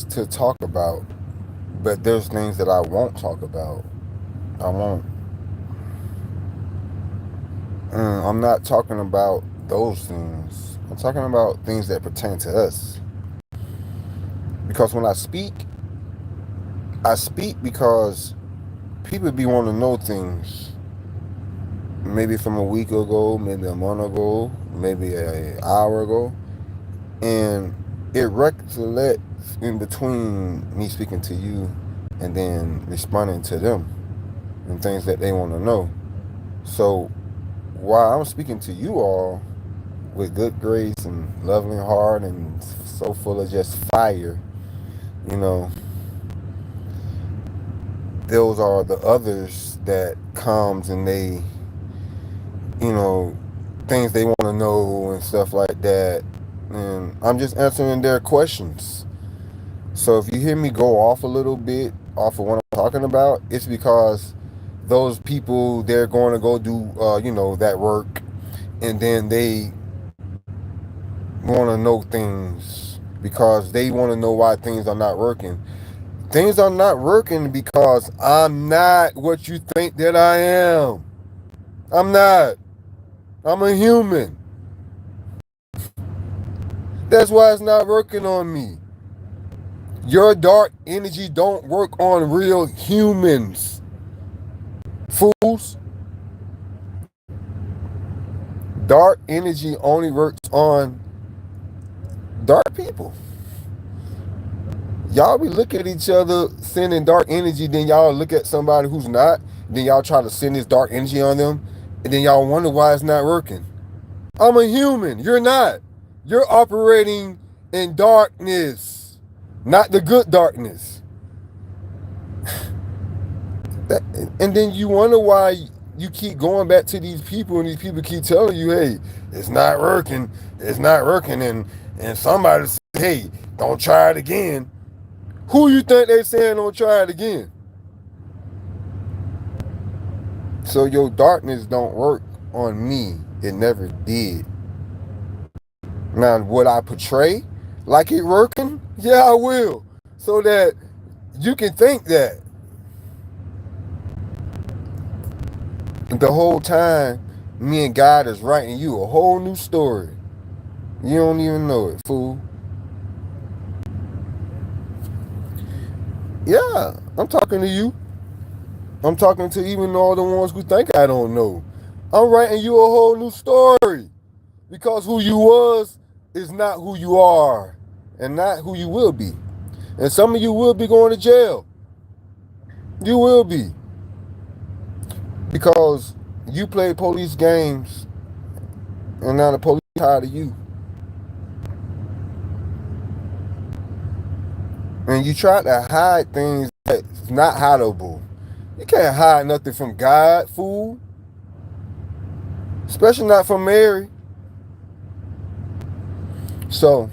things to talk about, but there's things that I won't talk about. I won't. I'm not talking about those things. I'm talking about things that pertain to us. Because when I speak because people be wanting to know things. Maybe from a week ago, maybe a month ago, maybe an hour ago. And it recollects in between me speaking to you and then responding to them and things that they want to know. So while I'm speaking to you all with good grace and loving heart and so full of just fire, you know, those are the others that comes and they, you know, things they want to know and stuff like that. And I'm just answering their questions. So if you hear me go off a little bit off of what I'm talking about, it's because those people, they're going to go do, that work, and then they want to know things because they want to know why things are not working. Things are not working because I'm not what you think that I am. I'm not. I'm a human. That's why it's not working on me. Your dark energy don't work on real humans. Fools. Dark energy only works on dark people. Y'all be looking at each other sending dark energy, then y'all look at somebody who's not, then y'all try to send this dark energy on them, and then y'all wonder why it's not working. I'm a human. You're not. You're operating in darkness, not the good darkness. And then you wonder why you keep going back to these people, and these people keep telling you, hey, it's not working, and somebody says, hey, don't try it again. Who you think they saying don't try it again? So your darkness don't work on me. It never did. Now, would I portray like it working? Yeah, I will. So that you can think that the whole time me and God is writing you a whole new story. You don't even know it, fool. Yeah, I'm talking to you. I'm talking to even all the ones who think I don't know. I'm writing you a whole new story. Because who you was is not who you are. And not who you will be. And some of you will be going to jail. You will be. Because you play police games. And now the police tired of you. And you try to hide things that's not hideable. You can't hide nothing from God, fool. Especially not from Mary. So,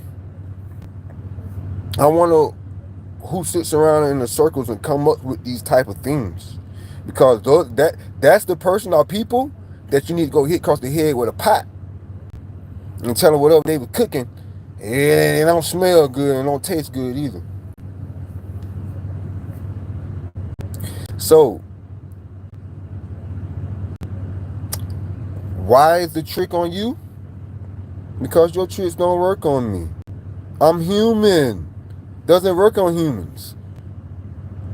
I wonder who sits around in the circles and come up with these type of things. Because that's the person or people that you need to go hit across the head with a pot. And tell them whatever they were cooking, it don't smell good and don't taste good either. So, why is the trick on you? Because your tricks don't work on me. I'm human. Doesn't work on humans.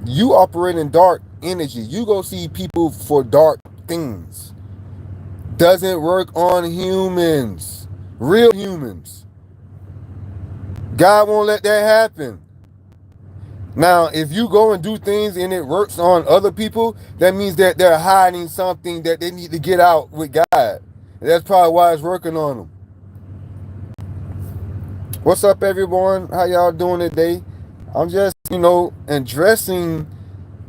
You operate in dark energy. You go see people for dark things. Doesn't work on humans. Real humans. God won't let that happen. Now, if you go and do things and it works on other people, that means that they're hiding something that they need to get out with God. And that's probably why it's working on them. What's up, everyone? How y'all doing today? I'm just, addressing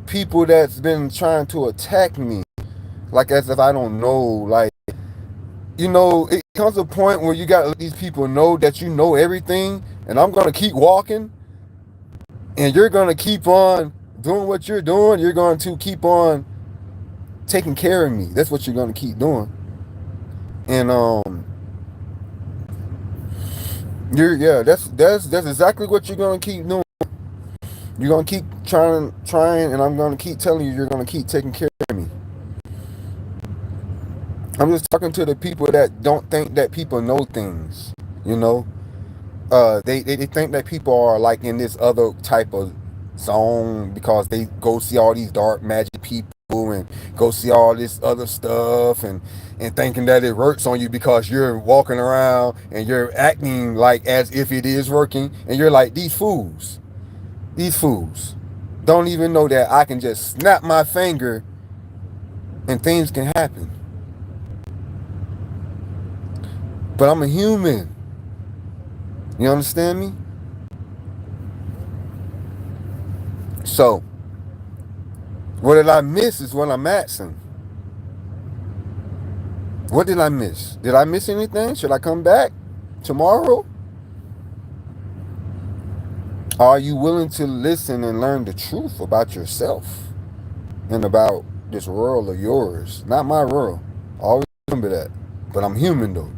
people that's been trying to attack me. Like as if I don't know. Like, it comes a point where you got to let these people know that you know everything. And I'm going to keep walking. And you're going to keep on doing what you're doing. You're going to keep on taking care of me. That's what you're going to keep doing. And that's exactly what you're going to keep doing. You're gonna keep trying, and I'm gonna keep telling you you're gonna keep taking care of me. I'm just talking to the people that don't think that people know things. You know, they think that people are like in this other type of zone because they go see all these dark magic people and go see all this other stuff and thinking that it works on you because you're walking around and you're acting like as if it is working, and you're like, these fools don't even know that I can just snap my finger and things can happen. But I'm a human. You understand me? So, what did I miss is what I'm asking. What did I miss? Did I miss anything? Should I come back tomorrow? Are you willing to listen and learn the truth about yourself and about this world of yours? Not my world. Always remember that. But I'm human though.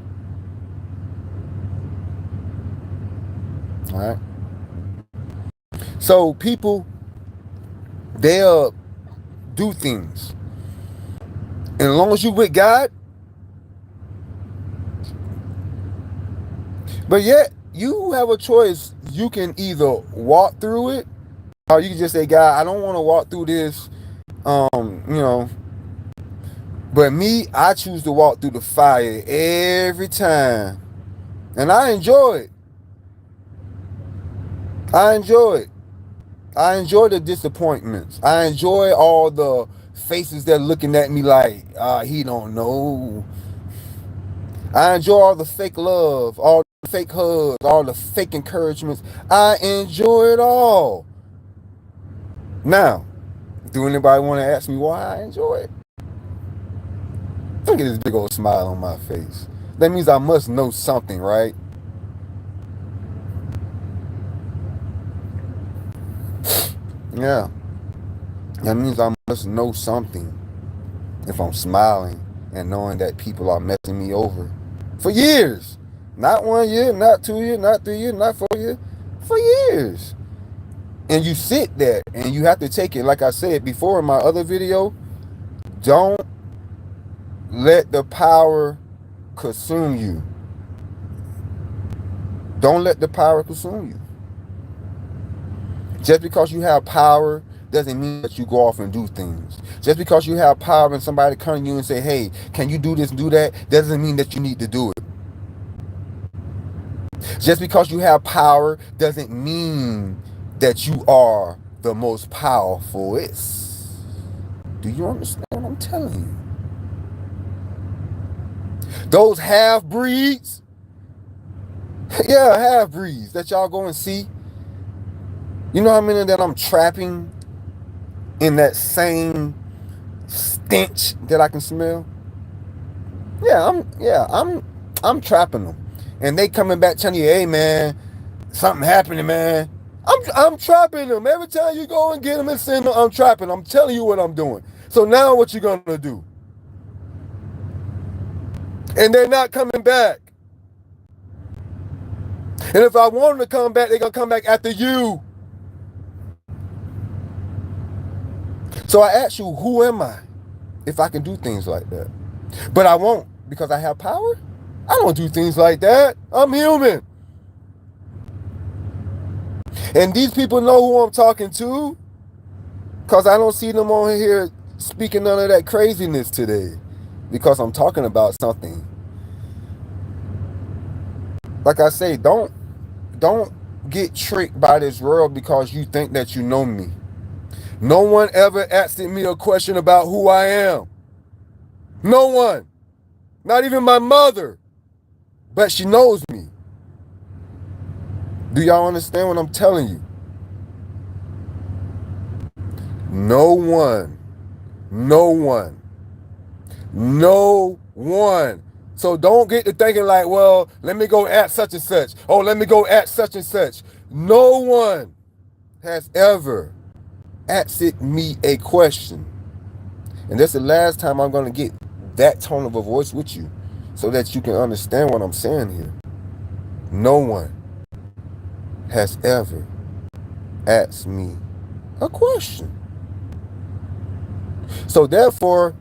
All right. So people, they'll do things, and as long as you with God, but yet you have a choice. You can either walk through it, or you can just say, God, I don't want to walk through this. You know, but me, I choose to walk through the fire every time, and I enjoy it. I enjoy it. I enjoy the disappointments. I enjoy all the faces that are looking at me like, he don't know. I enjoy all the fake love, all the fake hugs, all the fake encouragements. I enjoy it all. Now, do anybody want to ask me why I enjoy it? Look at this big old smile on my face. That means I must know something, right? Yeah. That means I must know something if I'm smiling and knowing that people are messing me over for years. Not 1 year, not 2 years, not 3 years, not 4 years. For years. And you sit there and you have to take it. Like I said before in my other video, don't let the power consume you. Don't let the power consume you. Just because you have power doesn't mean that you go off and do things. Just because you have power and somebody come to you and say, hey, can you do this, do that, doesn't mean that you need to do it. Just because you have power doesn't mean that you are the most powerful. Do you understand what I'm telling you? Those half-breeds, yeah, half-breeds that y'all go and see, you know how many that I'm trapping in that same stench that I can smell? I'm trapping them. And they coming back telling you, hey man, something happening, man. I'm trapping them. Every time you go and get them and send them, I'm trapping. I'm telling you what I'm doing. So now what you gonna do? And they're not coming back. And if I want them to come back, they're gonna come back after you. So I ask you, who am I if I can do things like that? But I won't because I have power? I don't do things like that. I'm human. And these people know who I'm talking to because I don't see them on here speaking none of that craziness today because I'm talking about something. Like I say, don't get tricked by this world because you think that you know me. No one ever asked me a question about who I am. No one. Not even my mother. But she knows me. Do y'all understand what I'm telling you? No one. No one. No one. So don't get to thinking like, well, let me go at such and such. Oh, let me go at such and such. No one has ever asked me a question. And that's the last time I'm going to get that tone of a voice with you so that you can understand what I'm saying here. No one has ever asked me A question. So therefore,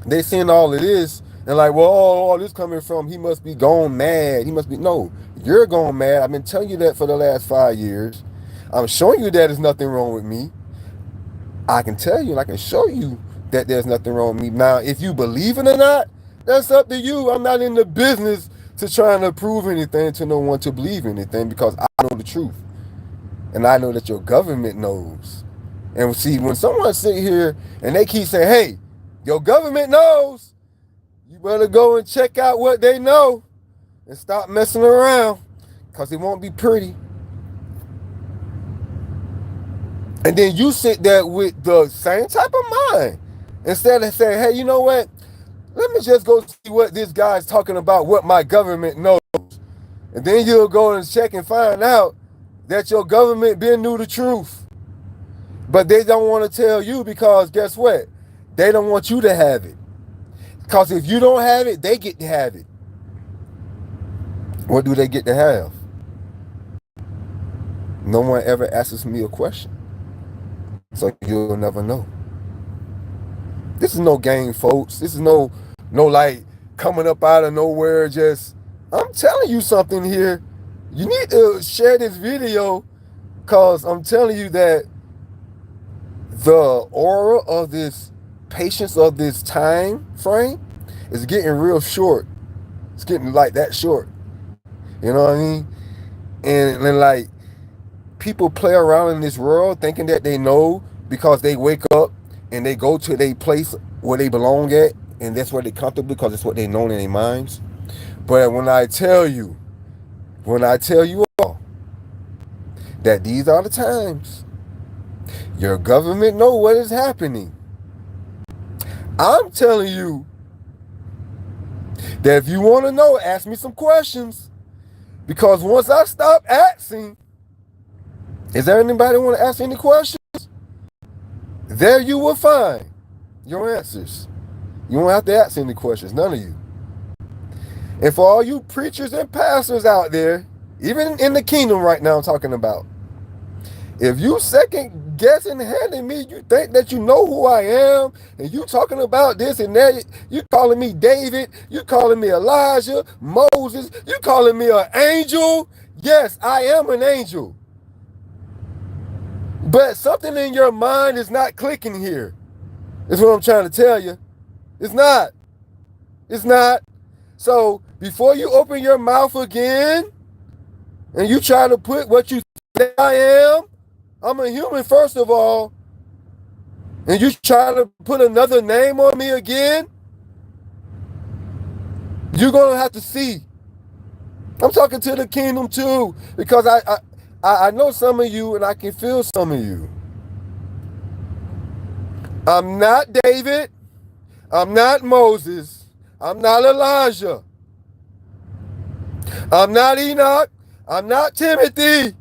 they seeing all of this and like, well, all this coming from, he must be gone mad. He must be, no, you're gone mad. I've been telling you that for the last 5 years. I'm showing you that there's nothing wrong with me. I can tell you and I can show you that there's nothing wrong with me. Now, if you believe it or not, that's up to you. I'm not in the business to trying to prove anything to no one to believe anything, because I know the truth. And I know that your government knows. And see, when someone sit here and they keep saying, hey, your government knows, you better go and check out what they know and stop messing around, because it won't be pretty. And then you sit there with the same type of mind. Instead of saying, hey, you know what? Let me just go see what this guy's talking about, what my government knows. And then you'll go and check and find out that your government been knew the truth. But they don't want to tell you, because guess what? They don't want you to have it. Because if you don't have it, they get to have it. What do they get to have? No one ever asks me a question. So you'll never know. This is no game, folks. This is no like coming up out of nowhere. Just, I'm telling you something here. You need to share this video, because I'm telling you that the aura of this patience of this time frame is getting real short. It's getting like that short. You know what I mean? And like, people play around in this world thinking that they know, because they wake up and they go to their place where they belong at, and that's where they're comfortable, because it's what they know in their minds. But when I tell you all that these are the times, your government know what is happening. I'm telling you that if you want to know, ask me some questions. Because once I stop asking, is there anybody want to ask any questions? There you will find your answers. You won't have to ask any questions, none of you. And for all you preachers and pastors out there, even in the kingdom right now I'm talking about, if you second guessing handing me, you think that you know who I am, and you talking about this and that, you calling me David, you calling me Elijah, Moses, you calling me an angel. Yes, I am an angel. But something in your mind is not clicking here. That's what I'm trying to tell you. It's not. It's not. So before you open your mouth again and you try to put what you say I am, I'm a human first of all, and you try to put another name on me again, you're going to have to see. I'm talking to the kingdom too, because I know some of you and I can feel some of you. I'm not David. I'm not Moses. I'm not Elijah. I'm not Enoch. I'm not Timothy.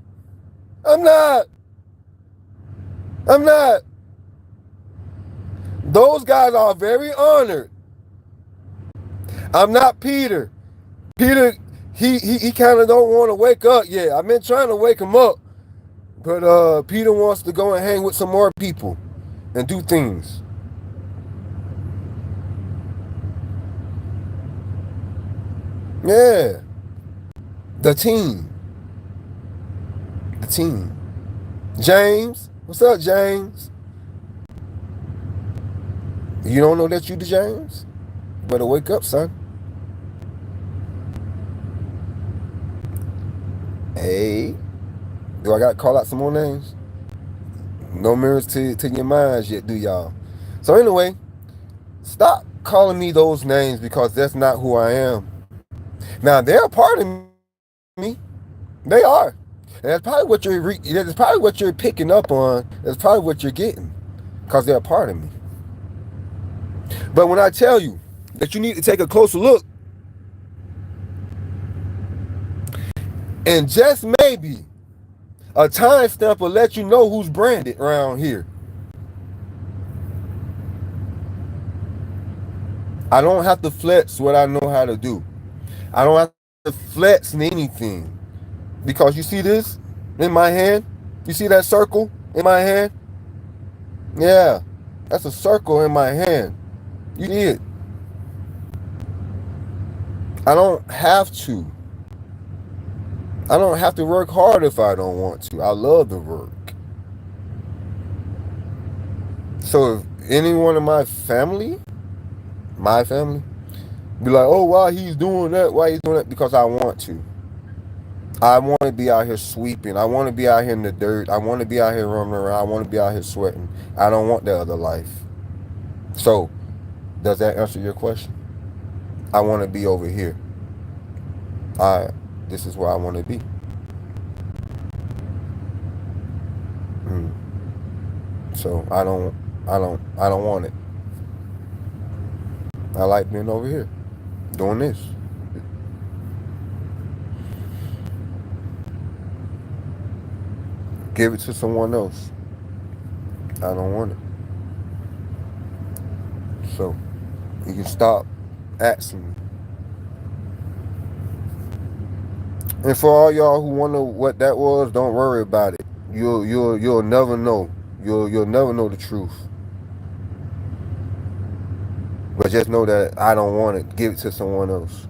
I'm not. Those guys are very honored. I'm not Peter. Peter, he kind of don't want to wake up yet. I've been trying to wake him up. But Peter wants to go and hang with some more people and do things. Yeah. The team. James. What's up, James? You don't know that you the James? You better wake up, son. Hey. Do I got to call out some more names? No mirrors to your minds yet, do y'all? So anyway, stop calling me those names, because that's not who I am. Now, they're a part of me. They are. And that's probably what you're picking up on. That's probably what you're getting, because they're a part of me. But when I tell you that you need to take a closer look, and just maybe a timestamp will let you know who's branded around here. I don't have to flex what I know how to do. I don't have to flex anything. Because you see this in my hand? You see that circle in my hand? Yeah, that's a circle in my hand. You did. I don't have to. I don't have to work hard if I don't want to. I love the work. So if anyone in my family, be like, oh, why he's doing that? Why he's doing that? Because I want to. I want to be out here sweeping. I want to be out here in the dirt. I want to be out here running around. I want to be out here sweating. I don't want that other life. So, does that answer your question? I want to be over here. I. This is where I want to be. Mm. So I don't want it. I like being over here, doing this. Give it to someone else. I don't want it. So you can stop asking me. And for all y'all who wonder what that was, don't worry about it. You'll never know. You'll never know the truth. But just know that I don't want it. Give it to someone else.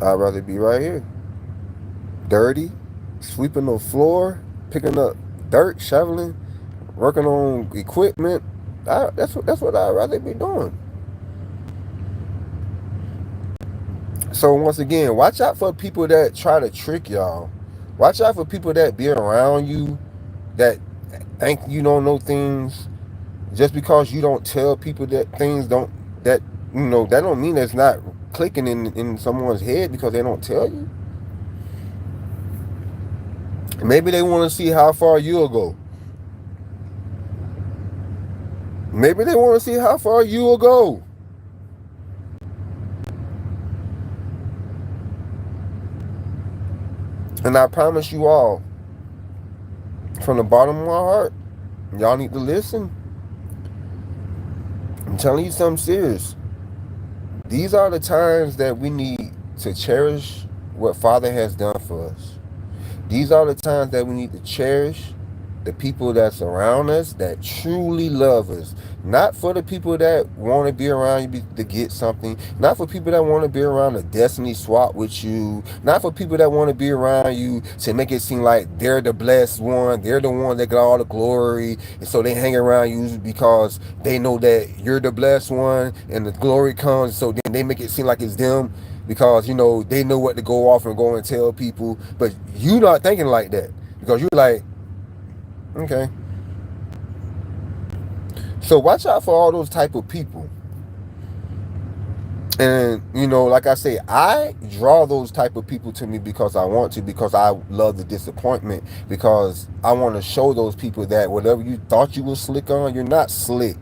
I'd rather be right here. Dirty, sweeping the floor, picking up dirt, shoveling, working on equipment. That's what I'd rather be doing. So once again, watch out for people that try to trick y'all. Watch out for people that be around you that think you don't know things just because you don't tell people that things don't that that don't mean it's not clicking in someone's head because they don't tell you. Maybe they want to see how far you'll go. Maybe they want to see how far you will go. And I promise you all, from the bottom of my heart, y'all need to listen. I'm telling you something serious. These are the times that we need to cherish what Father has done for us. These are the times that we need to cherish the people that surround us that truly love us. Not for the people that want to be around you to get something. Not for people that want to be around to destiny swap with you. Not for people that want to be around you to make it seem like they're the blessed one. They're the one that got all the glory. And so they hang around you because they know that you're the blessed one and the glory comes. So then they make it seem like it's them because, they know what to go off and go and tell people. But you not thinking like that because you're like, okay. So watch out for all those type of people. And, like I say, I draw those type of people to me because I want to, because I love the disappointment, because I want to show those people that whatever you thought you was slick on, you're not slick.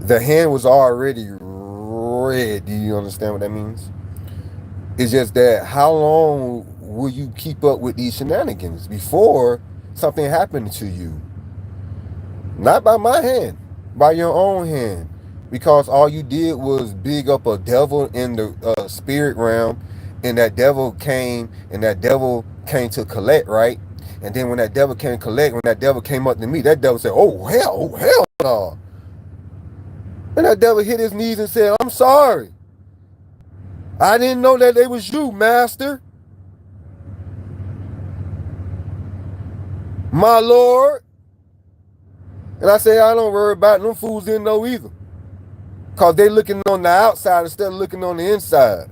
The hand was already red. Do you understand what that means? It's just that how long will you keep up with these shenanigans before something happened to you? Not by my hand, by your own hand. Because all you did was big up a devil in the spirit realm, and that devil came to collect, right? And then when that devil came to collect, when that devil came up to me, that devil said, oh hell no. And that devil hit his knees and said, I'm sorry. I didn't know that it was you, master. My Lord. And I say, I don't worry about it. Them fools didn't know either. Because they looking on the outside instead of looking on the inside.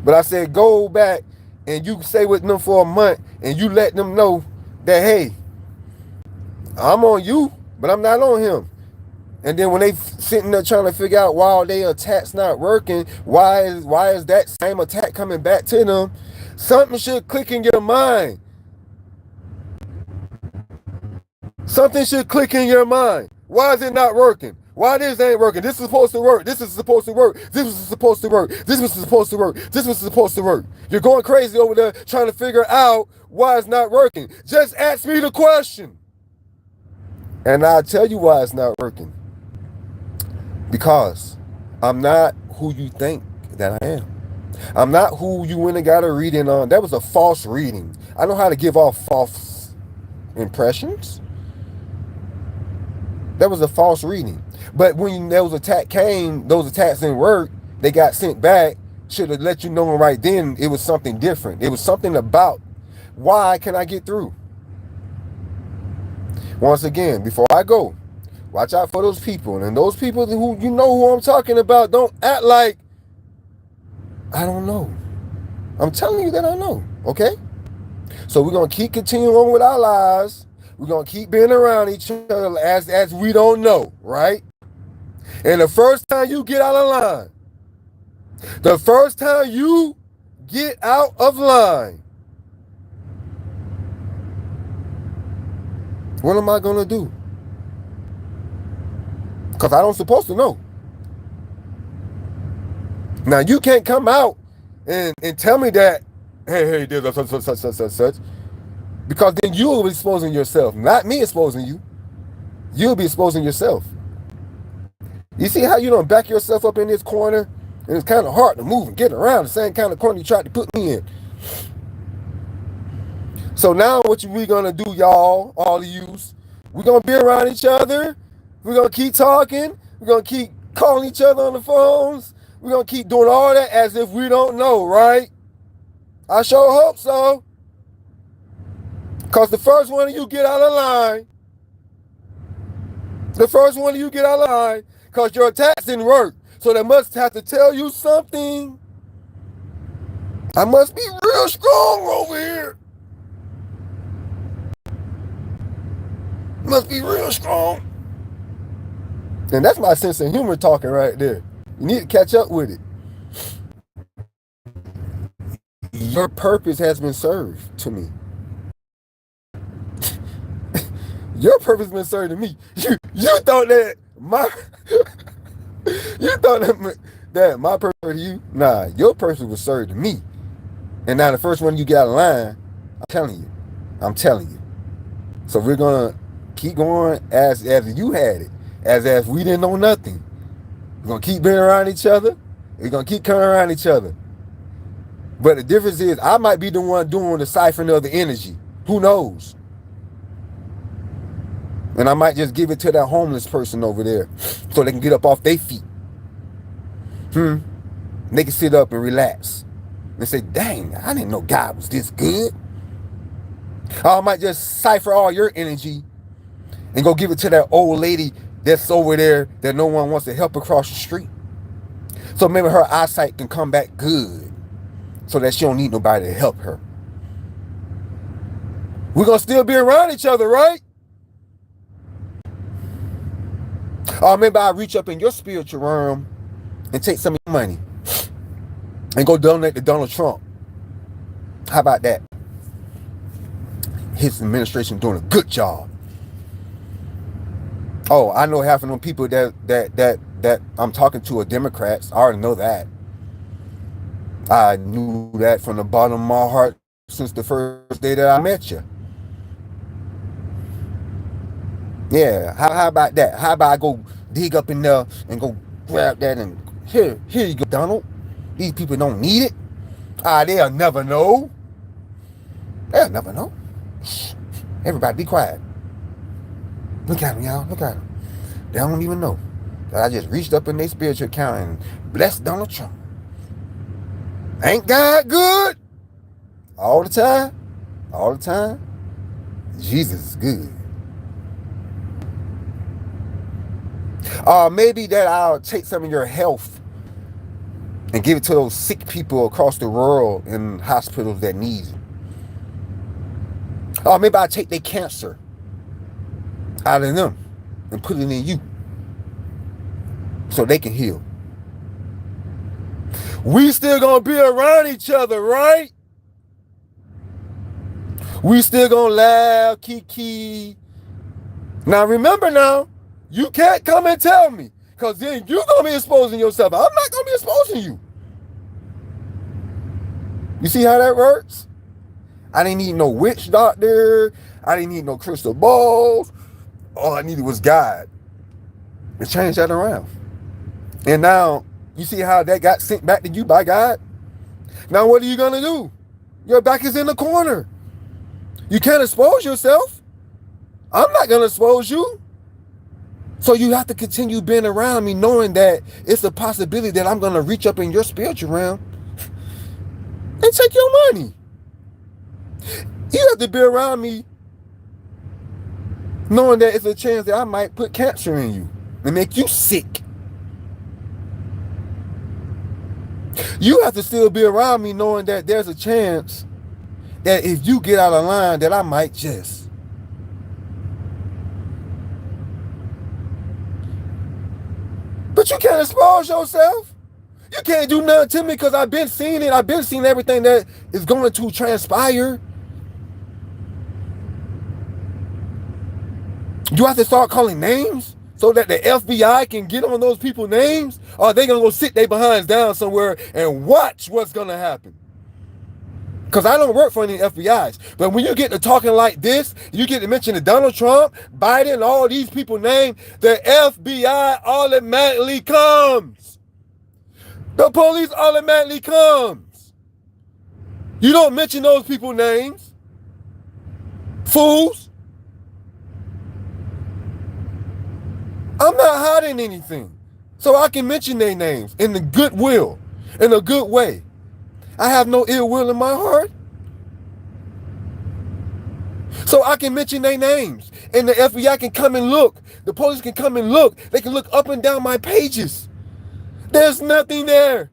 But I said, go back and you stay with them for a month and you let them know that, hey, I'm on you, but I'm not on him. And then when they sitting there trying to figure out why their attack's not working, why is that same attack coming back to them, something should click in your mind. Something should click in your mind. Why is it not working? Why this ain't working? This is supposed to work. This is supposed to work. This was supposed to work. This was supposed to work. This was supposed to work. You're going crazy over there trying to figure out why it's not working. Just ask me the question. And I'll tell you why it's not working. Because I'm not who you think that I am. I'm not who you went and got a reading on. That was a false reading. I know how to give off false impressions. That was a false reading. But when those attacks came, those attacks didn't work, they got sent back, should have let you know right then it was something different. It was something about why can I get through? Once again, before I go, watch out for those people. And those people who you know who I'm talking about, don't act like I don't know. I'm telling you that I know, okay? So we're going to keep continuing on with our lives. We're going to keep being around each other as we don't know, right? And the first time you get out of line, the first time you get out of line, what am I going to do? Because I don't supposed to know. Now, you can't come out and tell me that, hey, there's such. Because then you'll be exposing yourself, not me exposing you. You'll be exposing yourself. You see how you don't back yourself up in this corner? And it's kind of hard to move and get around the same kind of corner you tried to put me in. So now what we going to do, y'all, all of yous, we're going to be around each other. We're going to keep talking. We're going to keep calling each other on the phones. We're going to keep doing all that as if we don't know, right? I sure hope so. Because the first one of you get out of line, because your attacks didn't work. So they must have to tell you something. I must be real strong over here. Must be real strong. And that's my sense of humor talking right there. You need to catch up with it. Your purpose has been served to me. Your purpose has been served to me. You thought that my that my purpose to you? Nah, your purpose was served to me. And now the first one you get out of line, I'm telling you. So we're gonna keep going as you had it, as we didn't know nothing. We're gonna keep being around each other. We're gonna keep coming around each other. But the difference is, I might be the one doing the ciphering of the energy. Who knows? And I might just give it to that homeless person over there so they can get up off their feet. They can sit up and relax and say, dang, I didn't know God was this good. Or I might just cipher all your energy and go give it to that old lady that's over there that no one wants to help across the street. So maybe her eyesight can come back good so that she don't need nobody to help her. We're going to still be around each other, right? Or maybe I reach up in your spiritual realm and take some of your money and go donate to Donald Trump. How about that? His administration doing a good job. Oh, I know half of them people that I'm talking to are Democrats. I already know that. I knew that from the bottom of my heart since the first day that I met you. Yeah, how about that? How about I go dig up in there and go grab that and here you go, Donald. These people don't need it. They'll never know. They'll never know. Shh. Everybody be quiet. Look at them, y'all. Look at them. They don't even know that I just reached up in their spiritual account and blessed Donald Trump. Ain't God good? All the time? All the time? Jesus is good. Maybe that I'll take some of your health and give it to those sick people across the world in hospitals that need it. Maybe I'll take their cancer out of them and put it in you so they can heal. We still gonna be around each other, right? We still gonna laugh, kiki. Now remember now, you can't come and tell me, because then you're gonna be exposing yourself. I'm not gonna be exposing you. You see how that works? I didn't need no witch doctor. I didn't need no crystal balls. All I needed was God to change that around. And now, you see how that got sent back to you by God? Now what are you going to do? Your back is in the corner. You can't expose yourself. I'm not going to expose you. So you have to continue being around me knowing that it's a possibility that I'm going to reach up in your spiritual realm and take your money. You have to be around me knowing that it's a chance that I might put cancer in you and make you sick. You have to still be around me knowing that there's a chance that if you get out of line that I might just. But you can't expose yourself. You can't do nothing to me because I've been seeing it. I've been seeing everything that is going to transpire. You have to start calling names so that the FBI can get on those people's names? Or are they going to go sit their behinds down somewhere and watch what's going to happen? Because I don't work for any FBIs. But when you get to talking like this, you get to mention Donald Trump, Biden, all these people named, the FBI automatically comes. The police automatically comes. You don't mention those people's names. Fools. I'm not hiding anything. So I can mention their names in the goodwill, in a good way. I have no ill will in my heart. So I can mention their names. And the FBI can come and look. The police can come and look. They can look up and down my pages. There's nothing there.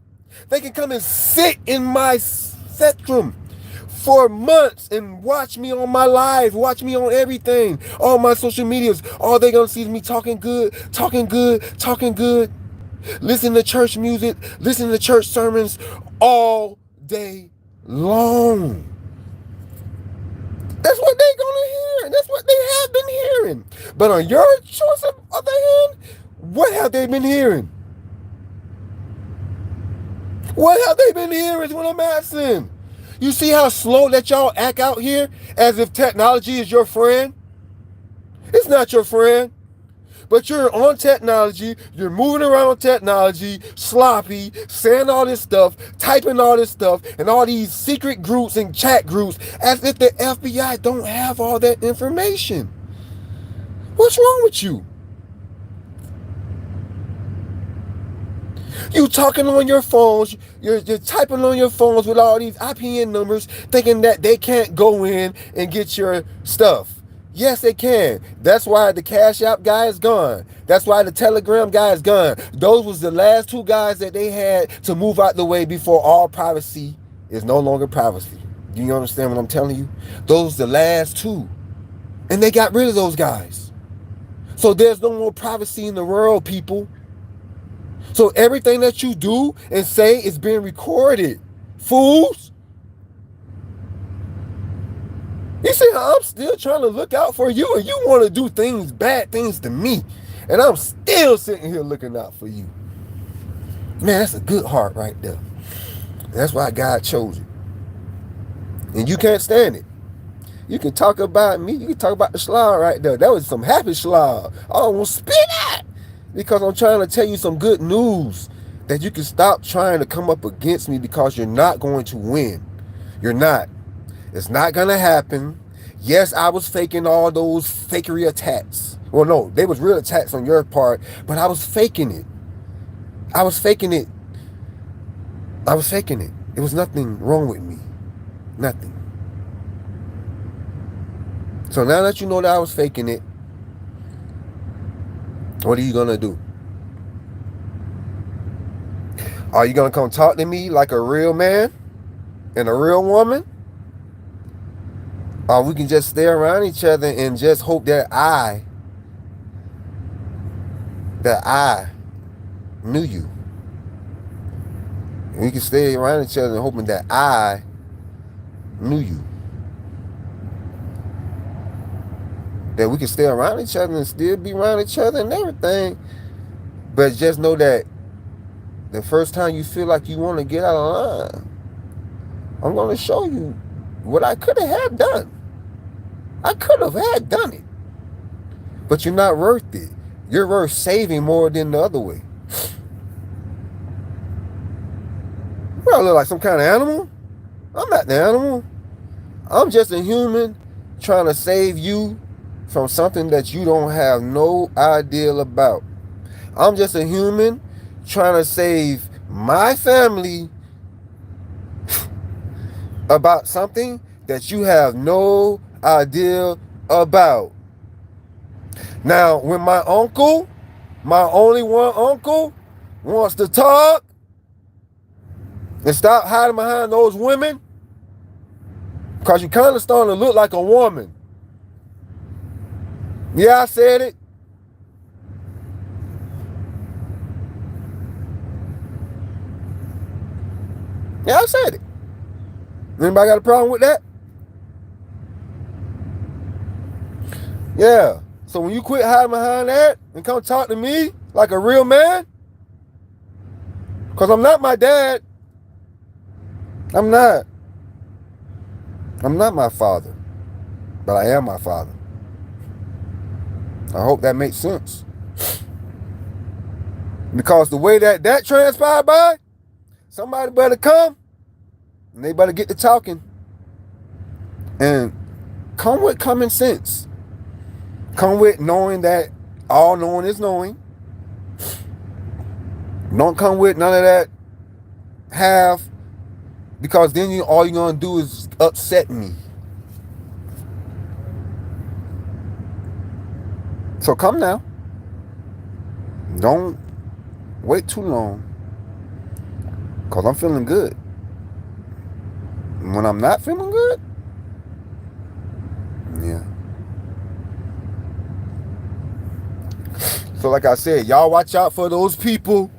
They can come and sit in my spectrum for months and watch me on my live, watch me on everything, all my social medias. All they're going to see is me talking good, talking good, talking good. Listen to church music, listen to church sermons all day long. That's what they're going to hear. That's what they have been hearing. But on your choice of other hand, what have they been hearing? What have they been hearing is what I'm asking. You see how slow that y'all act out here as if technology is your friend? It's not your friend. But you're on technology, you're moving around technology, sloppy, saying all this stuff, typing all this stuff, and all these secret groups and chat groups as if the FBI don't have all that information. What's wrong with you? You talking on your phones, you're typing on your phones with all these IPN numbers, thinking that they can't go in and get your stuff. Yes, they can. That's why the Cash App guy is gone. That's why the Telegram guy is gone. Those was the last two guys that they had to move out the way before all privacy is no longer privacy. Do you understand what I'm telling you? Those the last two. And they got rid of those guys. So there's no more privacy in the world, people. So everything that you do and say is being recorded. Fools. You see how I'm still trying to look out for you and you want to do things, bad things to me. And I'm still sitting here looking out for you. Man, that's a good heart right there. That's why God chose you. And you can't stand it. You can talk about me. You can talk about the slob right there. That was some happy slob. I almost spit out. Because I'm trying to tell you some good news. That you can stop trying to come up against me because you're not going to win. You're not. It's not going to happen. Yes, I was faking all those fakery attacks. Well, no, they was real attacks on your part, but I was faking it. I was faking it. I was faking it. There was nothing wrong with me. Nothing. So now that you know that I was faking it, what are you going to do? Are you going to come talk to me like a real man and a real woman? Or we can just stay around each other and just hope that I knew you. We can stay around each other and hoping that I knew you. That we can stay around each other and still be around each other and everything. But just know that the first time you feel like you want to get out of line, I'm going to show you what I could have had done. I could have had done it. But you're not worth it. You're worth saving more than the other way. Well, I look like some kind of animal. I'm not the animal. I'm just a human trying to save you from something that you don't have no idea about. I'm just a human trying to save my family about something that you have no idea about. Now, when my uncle, my only one uncle, wants to talk and stop hiding behind those women, because you kind of starting to look like a woman. Yeah, I said it. Yeah, I said it. Anybody got a problem with that? Yeah. So when you quit hiding behind that and come talk to me like a real man, because I'm not my dad. I'm not. I'm not my father. But I am my father. I hope that makes sense. Because the way that transpired by, somebody better come and they better get to talking. And come with common sense. Come with knowing that all knowing is knowing. Don't come with none of that half, because then all you're going to do is upset me. So come now. Don't wait too long, because I'm feeling good. When I'm not feeling good, yeah. So like I said, y'all watch out for those people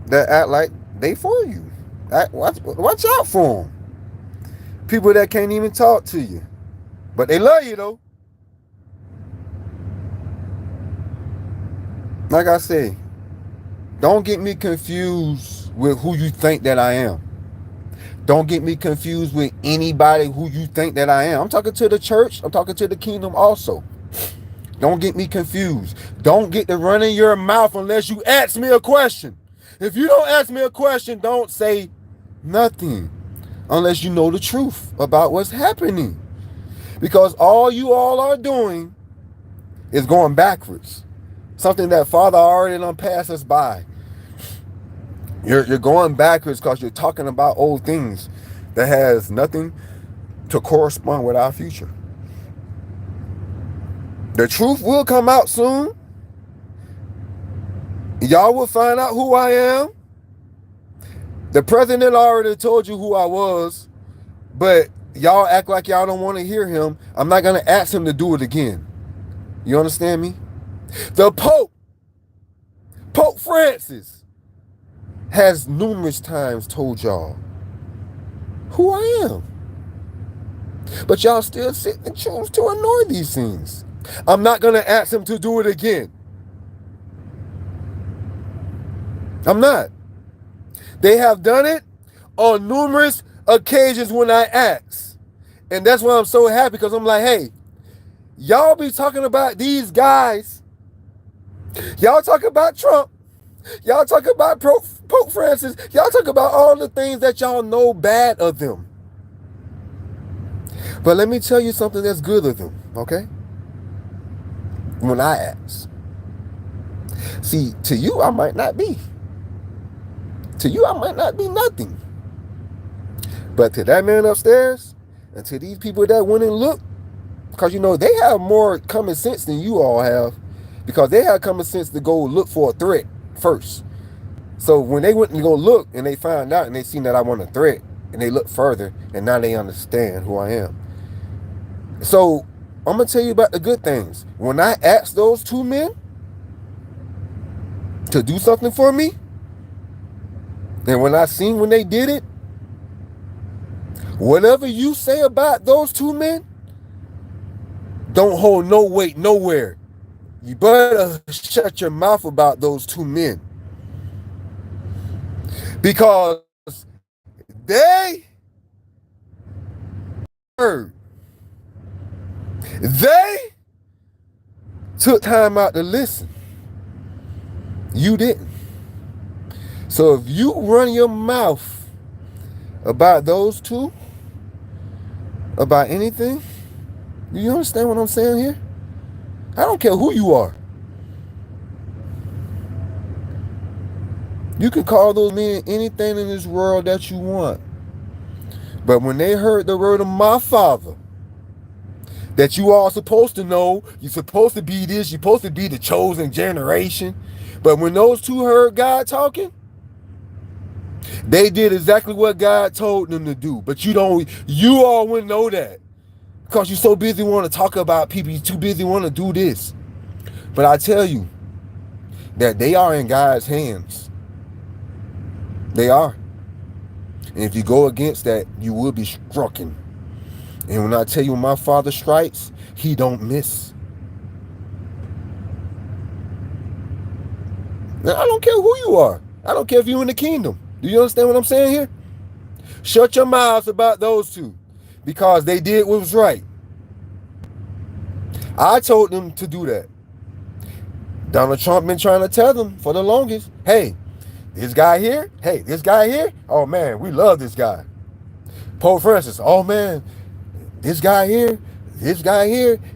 that act like they for you. Watch out for them. People that can't even talk to you, but they love you though. Like I say, don't get me confused with who you think that I am. Don't get me confused with anybody who you think that I am. I'm talking to the church. I'm talking to the kingdom also. Don't get me confused. Don't get to running your mouth unless you ask me a question. If you don't ask me a question, don't say nothing unless you know the truth about what's happening. Because all you all are doing is going backwards. Something that Father already done passed us by. You're going backwards because you're talking about old things that has nothing to correspond with our future. The truth will come out soon. Y'all will find out who I am. The president already told you who I was, but y'all act like y'all don't want to hear him. I'm not going to ask him to do it again. You understand me? The Pope Francis, has numerous times told y'all who I am. But y'all still sit and choose to ignore these things. I'm not going to ask him to do it again. I'm not. They have done it on numerous occasions when I ask. And that's why I'm so happy, because I'm like, hey, y'all be talking about these guys. Y'all talk about Trump. Y'all talk about Pope Francis. Y'all talk about all the things that y'all know bad of them. But let me tell you something that's good of them, okay? When I ask. See, to you, I might not be. To you, I might not be nothing. But to that man upstairs, and to these people that went and looked, because, you know, they have more common sense than you all have, because they have common sense to go look for a threat first. So when they went and go look, and they found out, and they seen that I want a threat, and they look further, and now they understand who I am. So I'm going to tell you about the good things. When I asked those two men to do something for me, and when I seen when they did it, whatever you say about those two men, don't hold no weight nowhere. You better shut your mouth about those two men. Because they took time out to listen. You didn't. So if you run your mouth about those two, about anything, do you understand what I'm saying here? I don't care who you are. You can call those men anything in this world that you want. But when they heard the word of my Father, that you are supposed to know, you're supposed to be this, you're supposed to be the chosen generation. But when those two heard God talking, they did exactly what God told them to do. But you all wouldn't know that. Because you're so busy wanting to talk about people, you're too busy wanting to do this. But I tell you that they are in God's hands. They are. And if you go against that, you will be stricken. And when I tell you, when my Father strikes, he don't miss. Now, I don't care who you are. I don't care if you're in the kingdom. Do you understand what I'm saying here? Shut your mouths about those two, because they did what was right. I told them to do that. Donald Trump been trying to tell them for the longest, hey, this guy here, hey, this guy here, oh man, we love this guy. Pope Francis, oh man, this guy here,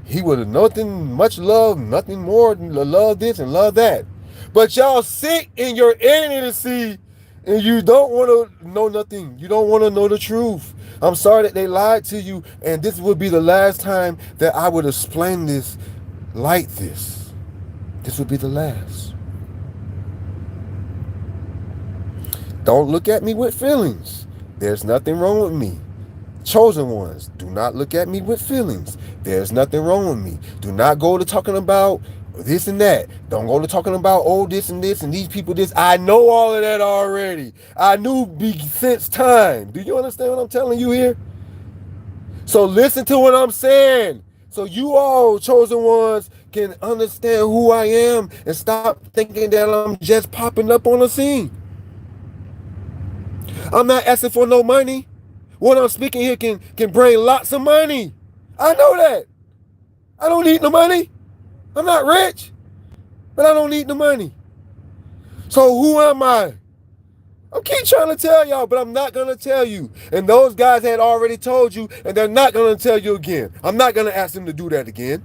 he would have nothing much love, nothing more than love this and love that. But y'all sit in your idiocy and you don't want to know nothing. You don't want to know the truth. I'm sorry that they lied to you, and this would be the last time that I would explain this like this. This would be the last. Don't look at me with feelings. There's nothing wrong with me. Chosen ones, do not look at me with feelings. There's nothing wrong with me. Do not go to talking about this and that. Don't go to talking about, oh, this and this and these people this. I know all of that already. I knew since time. Do you understand what I'm telling you here? So listen to what I'm saying. So you all, chosen ones, can understand who I am and stop thinking that I'm just popping up on the scene. I'm not asking for no money. What I'm speaking here can bring lots of money. I know that. I don't need the money. I'm not rich, but I don't need the money. So who am I? I keep trying to tell y'all, but I'm not going to tell you. And those guys had already told you, and they're not going to tell you again. I'm not going to ask them to do that again.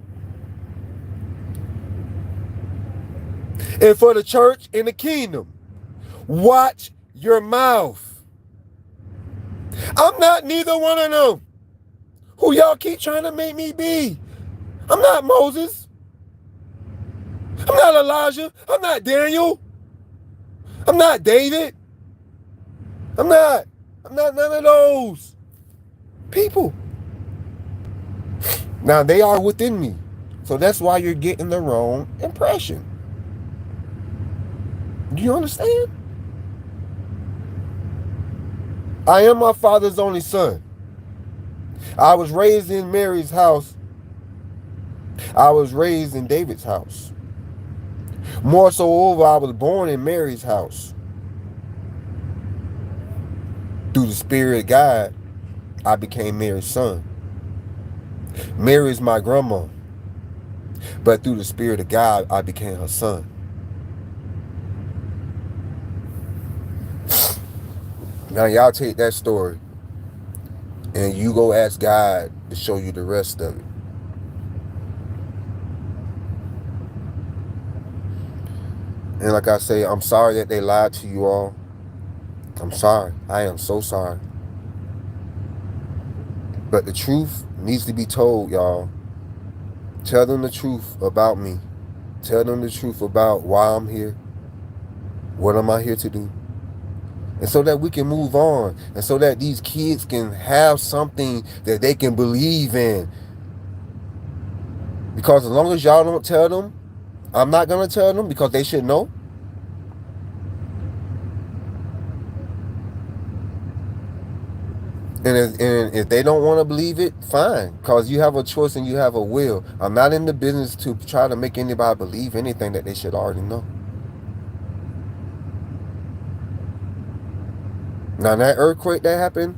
And for the church in the kingdom, watch your mouth. I'm not neither one of them who y'all keep trying to make me be. I'm not Moses. I'm not Elijah. I'm not Daniel. I'm not David. I'm not none of those people. Now, they are within me. So that's why you're getting the wrong impression. Do you understand? I am my Father's only son. I was raised in Mary's house. I was raised in David's house. More so over, I was born in Mary's house. Through the Spirit of God, I became Mary's son. Mary's my grandma. But through the Spirit of God, I became her son. Now y'all take that story and you go ask God to show you the rest of it. And like I say, I'm sorry that they lied to you all. I'm sorry. I am so sorry. But the truth needs to be told, y'all. Tell them the truth about me. Tell them the truth about why I'm here. What am I here to do? And so that we can move on. And so that these kids can have something that they can believe in. Because as long as y'all don't tell them, I'm not going to tell them, because they should know. And if they don't want to believe it, fine. Because you have a choice and you have a will. I'm not in the business to try to make anybody believe anything that they should already know. Now, that earthquake that happened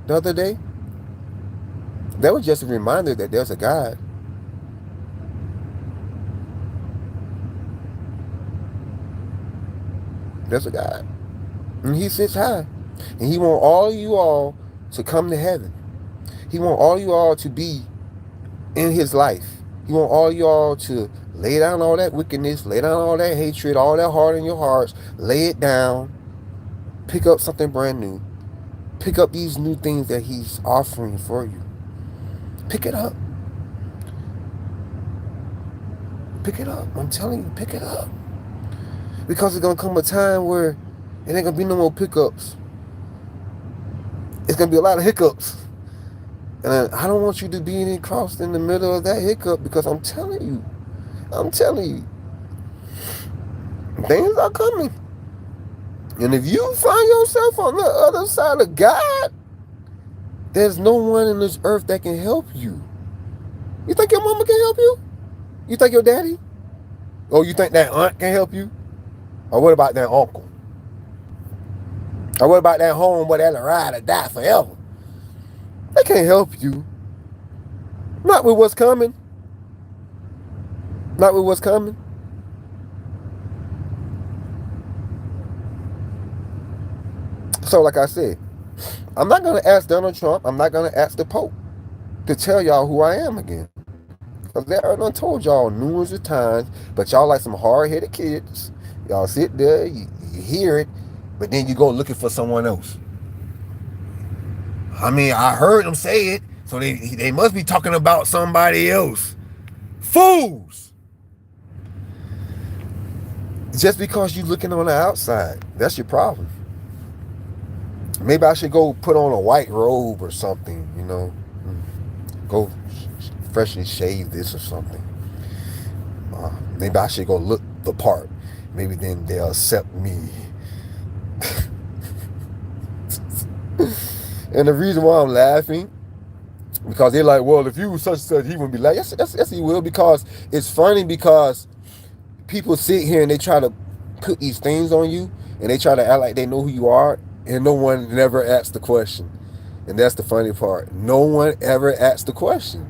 the other day, that was just a reminder that there's a God. There's a God. And he sits high. And he wants all of you all to come to heaven. He wants all of you all to be in his life. He want all y'all to lay down all that wickedness, lay down all that hatred, all that hard in your hearts, lay it down, pick up something brand new. Pick up these new things that he's offering for you. Pick it up. Pick it up. I'm telling you, pick it up. Because it's going to come a time where it ain't going to be no more pickups. It's going to be a lot of hiccups. And I don't want you to be crossed in the middle of that hiccup, because I'm telling you, things are coming. And if you find yourself on the other side of God, there's no one in this earth that can help you. You think your mama can help you? You think your daddy? Or you think that aunt can help you? Or what about that uncle? Or what about that home where that'll ride or die forever? They can't help you. Not with what's coming. Not with what's coming. So like I said, I'm not going to ask Donald Trump. I'm not going to ask the Pope to tell y'all who I am again. Because they already told y'all numerous of times, but y'all like some hard-headed kids. Y'all sit there, you hear it, but then you go looking for someone else. I mean, I heard them say it, so they must be talking about somebody else. Fools! Just because you looking on the outside, that's your problem. Maybe I should go put on a white robe or something, you know. Go freshly shave this or something. Maybe I should go look the part. Maybe then they'll accept me. And the reason why I'm laughing, because they're like, well, if you were such and such, he wouldn't be like, yes, he will. Because it's funny, because people sit here and they try to put these things on you, and they try to act like they know who you are, and no one never asks the question. And that's the funny part. No one ever asks the question.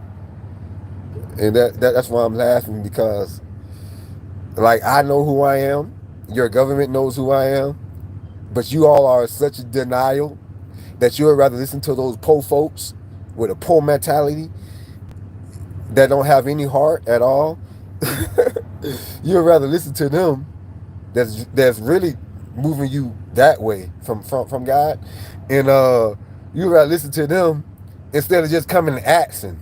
And that's why I'm laughing, because like, I know who I am. Your government knows who I am. But you all are such a denial that you would rather listen to those poor folks with a poor mentality that don't have any heart at all. You would rather listen to them that's really moving you that way from God. And you would rather listen to them instead of just coming and asking.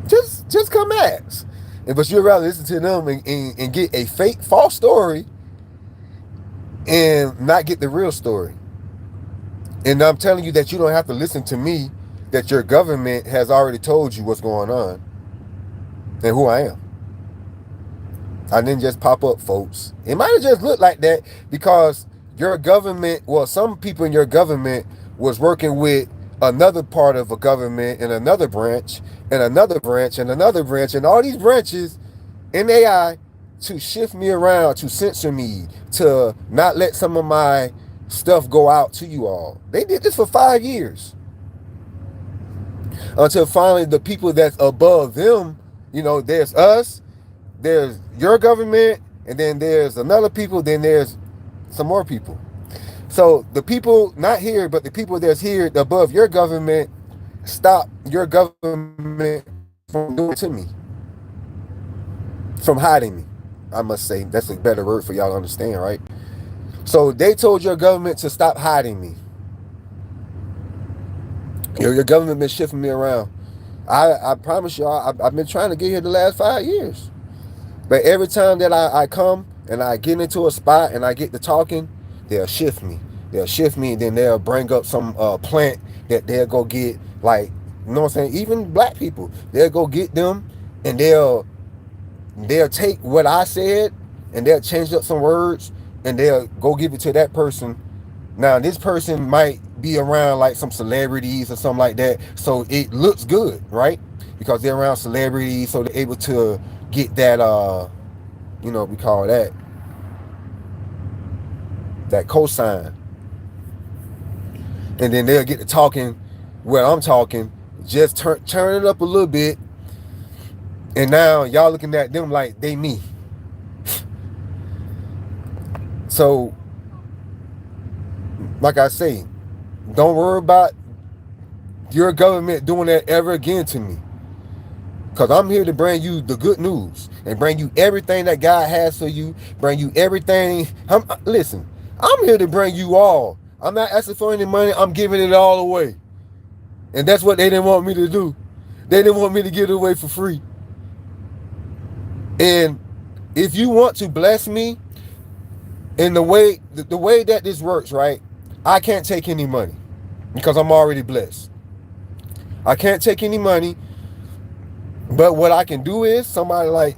Just come ask. But you'd rather listen to them and get a fake, false story and not get the real story. And I'm telling you that you don't have to listen to me, that your government has already told you what's going on and who I am. I didn't just pop up, folks. It might have just looked like that because your government, well, some people in your government was working with another part of a government and another branch and another branch and another branch and all these branches in AI to shift me around, to censor me, to not let some of my stuff go out to you all. They did this for 5 years. Until finally the people that's above them, you know, there's us, there's your government, and then there's another people, then there's some more people. So the people not here, but the people that's here above your government, stop your government from doing to me, from hiding me. I must say, that's a better word for y'all to understand, right? So they told your government to stop hiding me. Your government been shifting me around. I promise y'all, I've been trying to get here the last 5 years. But every time that I come and I get into a spot and I get to talking, they'll shift me. They'll shift me, and then they'll bring up some plant that they'll go get, like, you know what I'm saying? Even black people, they'll go get them, and they'll take what I said, and they'll change up some words, and they'll go give it to that person. Now, this person might be around like some celebrities or something like that, so it looks good, right? Because they're around celebrities, so they're able to get that, you know, we call that cosign. And then they'll get to talking where I'm talking, just turn it up a little bit, and now y'all looking at them like they me. So, like I say, don't worry about your government doing that ever again to me. Because I'm here to bring you the good news and bring you everything that God has for you, bring you everything. Listen, I'm here to bring you all. I'm not asking for any money. I'm giving it all away. And that's what they didn't want me to do. They didn't want me to give it away for free. And if you want to bless me in the way that this works, right? I can't take any money because I'm already blessed. I can't take any money. But what I can do is somebody like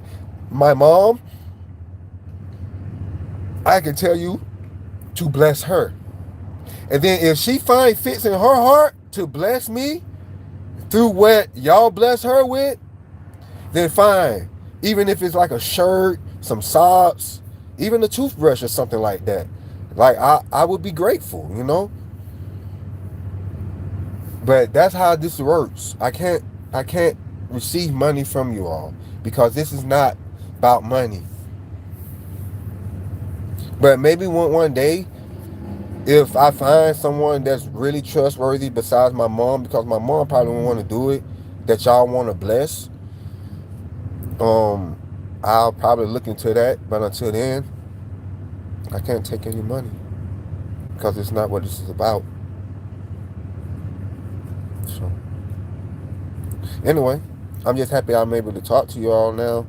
my mom, I can tell you to bless her. And then if she finds fits in her heart to bless me through what y'all bless her with, then fine. Even if it's like a shirt, some socks, even a toothbrush or something like that. Like I would be grateful, you know? But that's how this works. I can't receive money from you all because this is not about money. But maybe one day, if I find someone that's really trustworthy besides my mom, because my mom probably won't want to do it, that y'all want to bless, I'll probably look into that. But until then, I can't take any money because it's not what this is about. So anyway, I'm just happy I'm able to talk to you all now,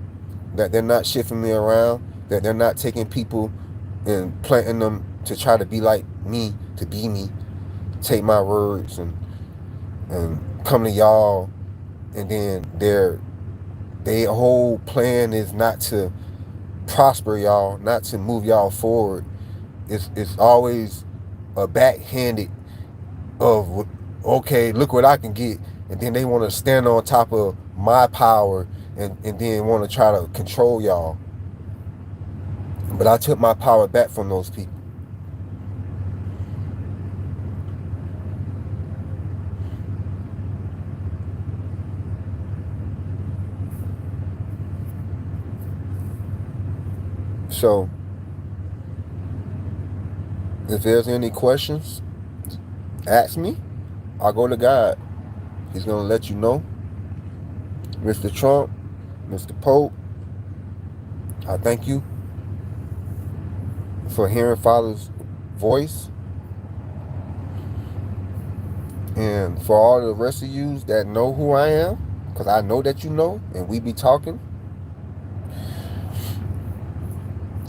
that they're not shifting me around, that they're not taking people and planting them to try to be like me, to be me, take my words and come to y'all, and then their whole plan is not to prosper y'all, not to move y'all forward. It's always a backhanded of, okay, look what I can get, and then they want to stand on top of my power and then want to try to control y'all. But I took my power back from those people. So if there's any questions, ask me. I'll go to God. He's going to let you know. Mr. Trump, Mr. Pope, I thank you for hearing Father's voice. And for all the rest of you that know who I am, because I know that you know, and we be talking,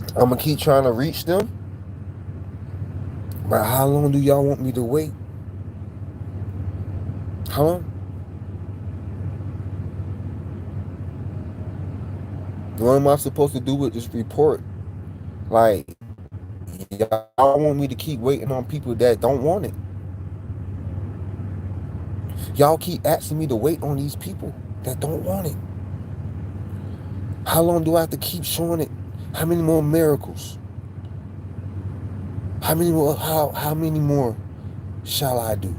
I'm going to keep trying to reach them. But how long do y'all want me to wait? How long? What am I supposed to do with this report? Like, y'all want me to keep waiting on people that don't want it. Y'all keep asking me to wait on these people that don't want it. How long do I have to keep showing it? How many more miracles? How many more shall I do?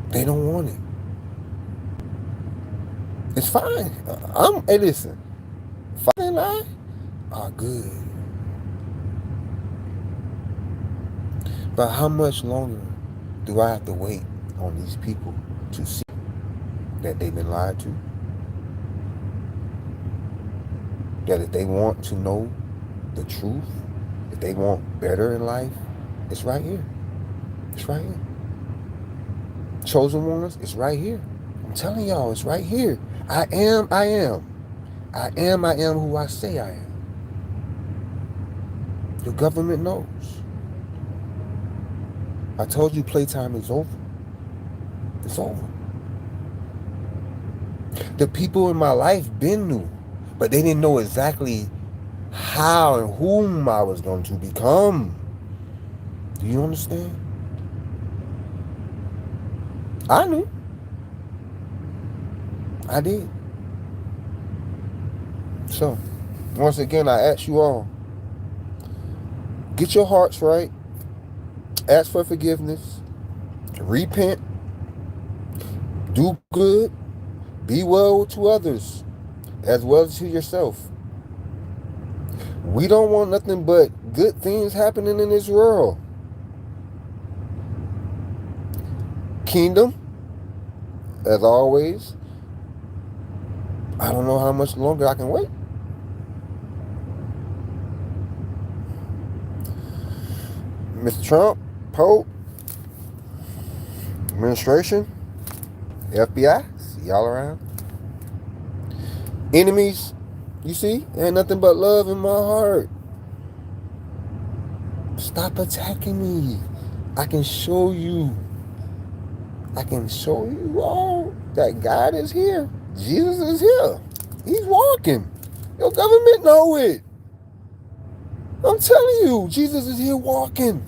They don't want it. It's fine. Hey, listen. Father and I are good. But how much longer do I have to wait on these people to see that they've been lied to? That if they want to know the truth, if they want better in life, it's right here. It's right here. Chosen ones, it's right here. I'm telling y'all, it's right here. I am who I say I am. The government knows. I told you playtime is over. It's over. The people in my life been knew, but they didn't know exactly how and whom I was going to become. Do you understand? I knew. I did. So, once again, I ask you all, get your hearts right. Ask for forgiveness. Repent. Do good. Be well to others as well as to yourself. We don't want nothing but good things happening in this world. Kingdom, as always, I don't know how much longer I can wait. Mr. Trump, Pope, administration, FBI, see y'all around. Enemies, you see, ain't nothing but love in my heart. Stop attacking me. I can show you. I can show you all that God is here. Jesus is here. He's walking. Your government know it. I'm telling you, Jesus is here walking.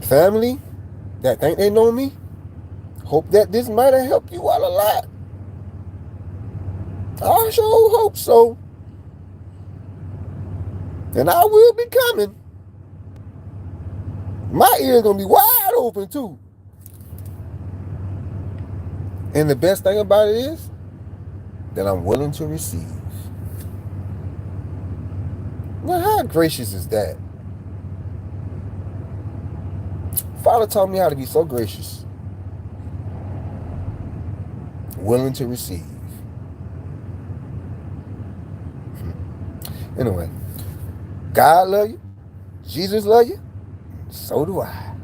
Family that think they know me, hope that this might have helped you out a lot. I sure hope so. And I will be coming. My ears gonna be wide open too. And the best thing about it is that I'm willing to receive. Now, how gracious is that? Father taught me how to be so gracious. Willing to receive. Anyway, God love you. Jesus love you. So do I.